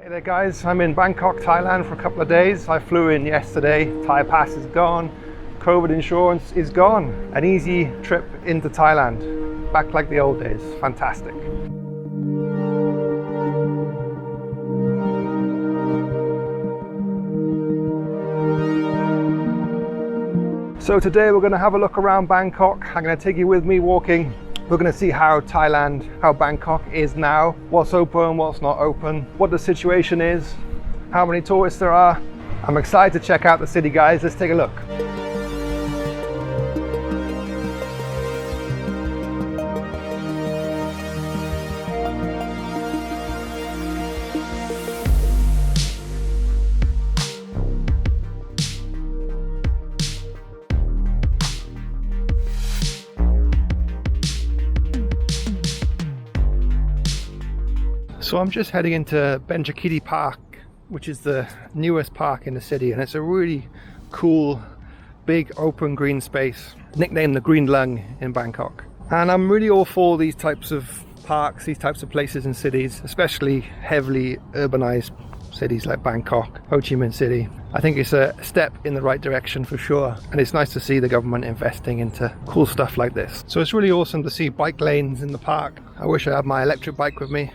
Hey there guys, I'm in Bangkok, Thailand for a couple of days. I flew in yesterday, Thai pass is gone, COVID insurance is gone. An easy trip into Thailand, back like the old days, fantastic. So today we're going to have a look around Bangkok. I'm going to take you with me walking. We're going to see how Thailand, how Bangkok is now, what's open, what's not open, what the situation is, how many tourists there are. I'm excited to check out the city, guys. Let's take a look. So I'm just heading into Benchakitti Park, which is the newest park in the city, and it's a really cool, big open green space, nicknamed the Green Lung in Bangkok. And I'm really all for these types of parks, these types of places in cities, especially heavily urbanized cities like Bangkok, Ho Chi Minh City. I think it's a step in the right direction for sure, and it's nice to see the government investing into cool stuff like this. So it's really awesome to see bike lanes in the park. I wish I had my electric bike with me.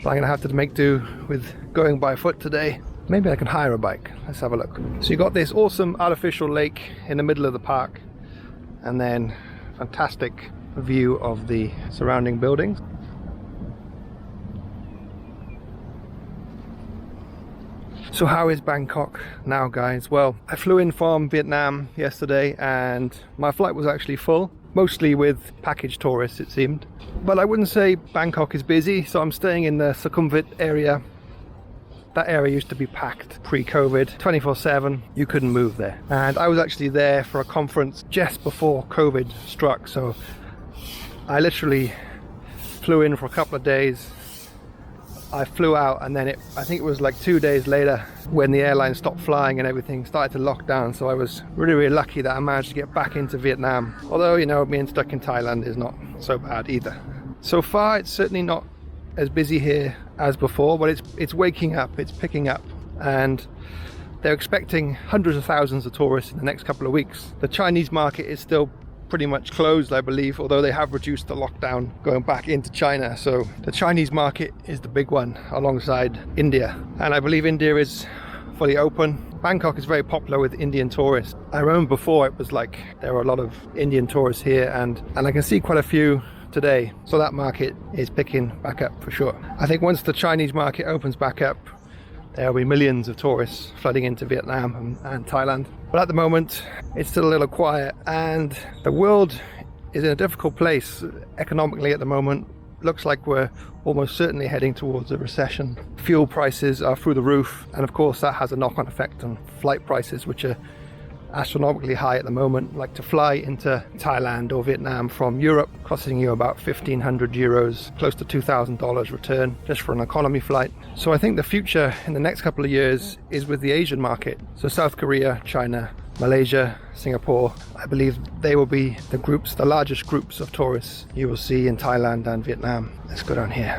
But I'm gonna have to make do with going by foot today. Maybe I can hire a bike. Let's have a look. So you got this awesome artificial lake in the middle of the park, and then fantastic view of the surrounding buildings. So how is Bangkok now, guys? Well, I flew in from Vietnam yesterday and my flight was actually full, mostly with package tourists it seemed. But I wouldn't say Bangkok is busy, so I'm staying in the Sukhumvit area. That area used to be packed pre-COVID, 24/7, you couldn't move there. And I was actually there for a conference just before COVID struck, so I literally flew in for a couple of days. I flew out and then I think it was like 2 days later when the airline stopped flying and everything started to lock down. So I was really lucky that I managed to get back into Vietnam. Although, you know, being stuck in Thailand is not so bad either. So far it's certainly not as busy here as before, but it's waking up, it's picking up, and they're expecting hundreds of thousands of tourists in the next couple of weeks. The Chinese market is still pretty much closed, I believe, although they have reduced the lockdown going back into China. So the Chinese market is the big one alongside India, and I believe India is fully open. Bangkok is very popular with Indian tourists. I remember before it was like there were a lot of Indian tourists here, and I can see quite a few today. So that market is picking back up for sure. I think once the Chinese market opens back up, there will be millions of tourists flooding into Vietnam and Thailand. But at the moment, it's still a little quiet, and the world is in a difficult place economically at the moment. Looks like we're almost certainly heading towards a recession. Fuel prices are through the roof, and of course that has a knock-on effect on flight prices, which are astronomically high at the moment. Like to fly into Thailand or Vietnam from Europe, costing you about 1,500 euros, close to $2,000 return just for an economy flight. So I think the future in the next couple of years is with the Asian market. So South Korea, China, Malaysia, Singapore, I believe they will be the largest groups of tourists you will see in Thailand and Vietnam. Let's go down here.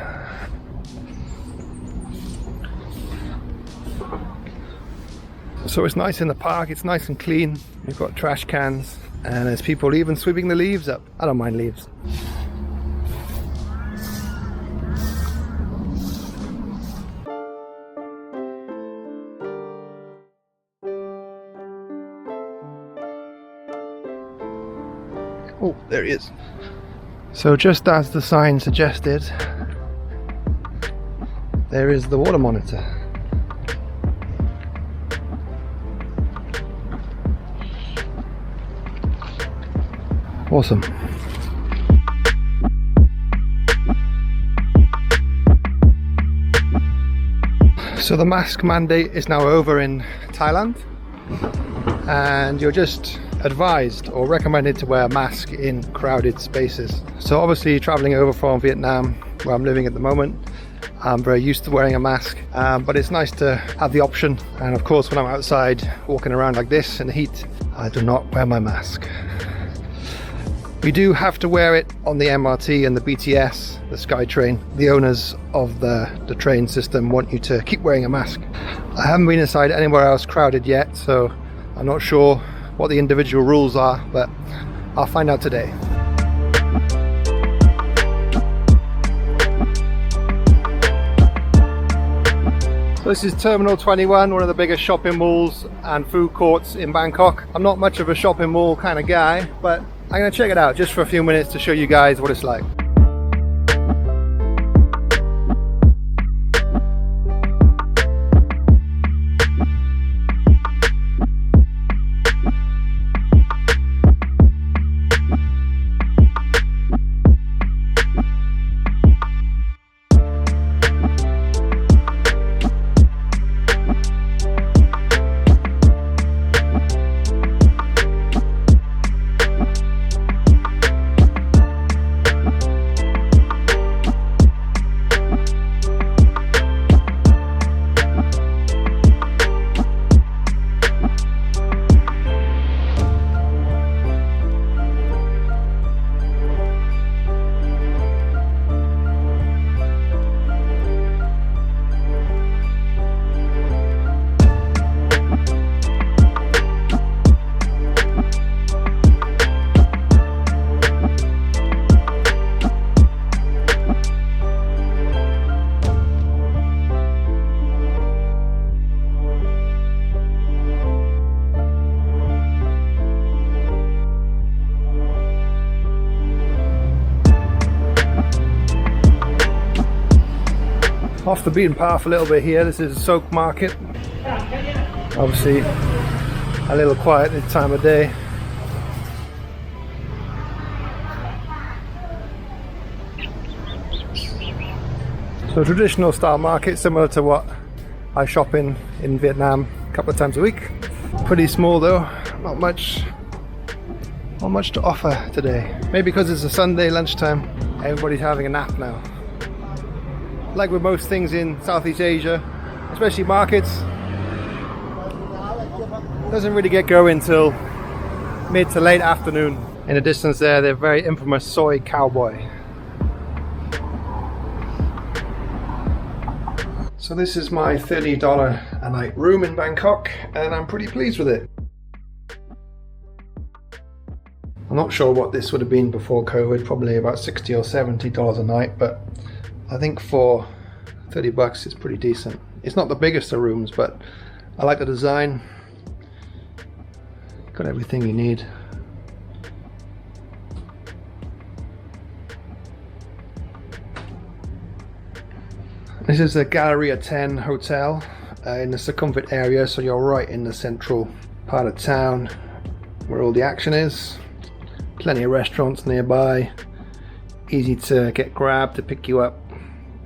So it's nice in the park, it's nice and clean. We've got trash cans, and there's people even sweeping the leaves up. I don't mind leaves. Oh, there he is. So just as the sign suggested, there is the water monitor. Awesome. So the mask mandate is now over in Thailand, and you're just advised or recommended to wear a mask in crowded spaces. So obviously traveling over from Vietnam, where I'm living at the moment, I'm very used to wearing a mask, but it's nice to have the option. And of course when I'm outside walking around like this in the heat, I do not wear my mask. We do have to wear it on the MRT and the BTS, the SkyTrain. The owners of the train system want you to keep wearing a mask. I haven't been inside anywhere else crowded yet, so I'm not sure what the individual rules are, but I'll find out today. So this is Terminal 21, one of the biggest shopping malls and food courts in Bangkok. I'm not much of a shopping mall kind of guy, but I'm going to check it out just for a few minutes to show you guys what it's like. Off the beaten path a little bit here. This is Asok Market. Obviously a little quiet this time of day. So traditional style market, similar to what I shop in Vietnam a couple of times a week. Pretty small though, not much to offer today. Maybe because it's a Sunday lunchtime, everybody's having a nap now. Like with most things in Southeast Asia, especially markets, doesn't really get going till mid to late afternoon. In the distance there, the very infamous soy cowboy. So this is my $30 a night room in Bangkok, and I'm pretty pleased with it. I'm not sure what this would have been before COVID, probably about $60 or $70 a night, but I think for 30 bucks it's pretty decent. It's not the biggest of rooms, but I like the design. Got everything you need. This is the Galleria 10 hotel in the Sukhumvit area, so you're right in the central part of town where all the action is. Plenty of restaurants nearby, easy to get Grab to pick you up,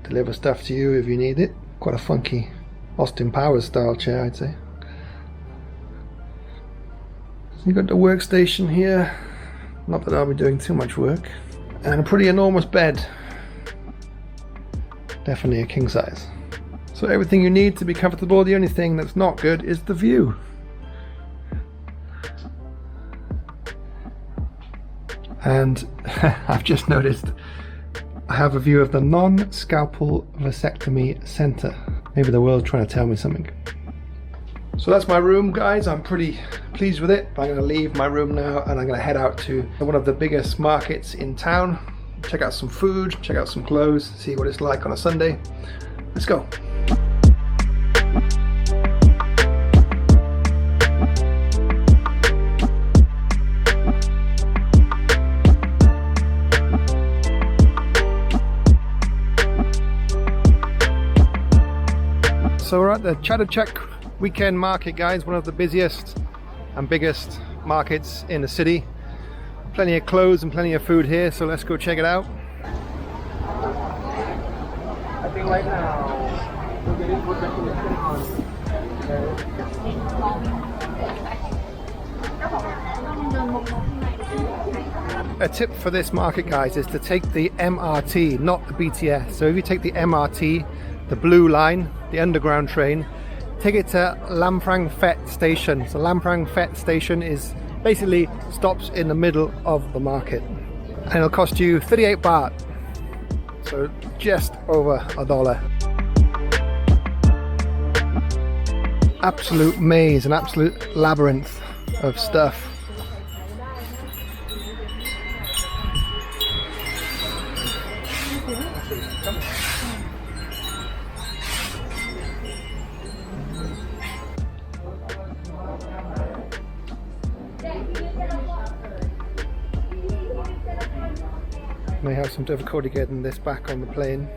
deliver stuff to you if you need it. Quite a funky Austin Powers style chair, I'd say. So you've got the workstation here, not that I'll be doing too much work, and a pretty enormous bed. Definitely a king size. So everything you need to be comfortable. The only thing that's not good is the view. And I've just noticed I have a view of the non-scalpel vasectomy center. Maybe the world's trying to tell me something. So that's my room, guys. I'm pretty pleased with it. I'm going to leave my room now and I'm going to head out to one of the biggest markets in town. Check out some food, check out some clothes, see what it's like on a Sunday. Let's go. So we're at the Chatuchak weekend market, guys, one of the busiest and biggest markets in the city. Plenty of clothes and plenty of food here, so let's go check it out. I think right now we're getting good recognition on. A tip for this market, guys, is to take the MRT, not the BTS. So if you take the MRT, the blue line, the underground train, take it to Lam Prang Phet station. So Lam Prang Phet station is basically stops in the middle of the market. And it'll cost you 38 baht, so just over $1. Absolute maze, an absolute labyrinth of stuff. May have some difficulty getting this back on the plane.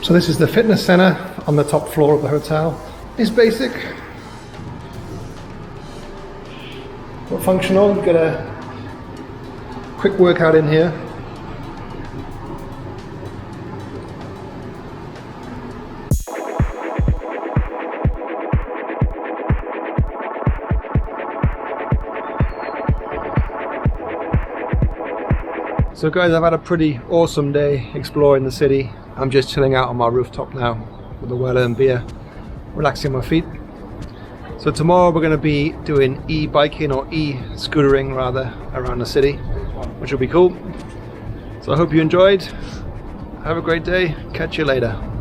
So this is the fitness center on the top floor of the hotel. It's basic, but functional. You've got a quick workout in here. So guys, I've had a pretty awesome day exploring the city. I'm just chilling out on my rooftop now with a well-earned beer, relaxing my feet. So tomorrow we're going to be doing e-biking, or e-scootering rather, around the city, which will be cool. So I hope you enjoyed. Have a great day. Catch you later.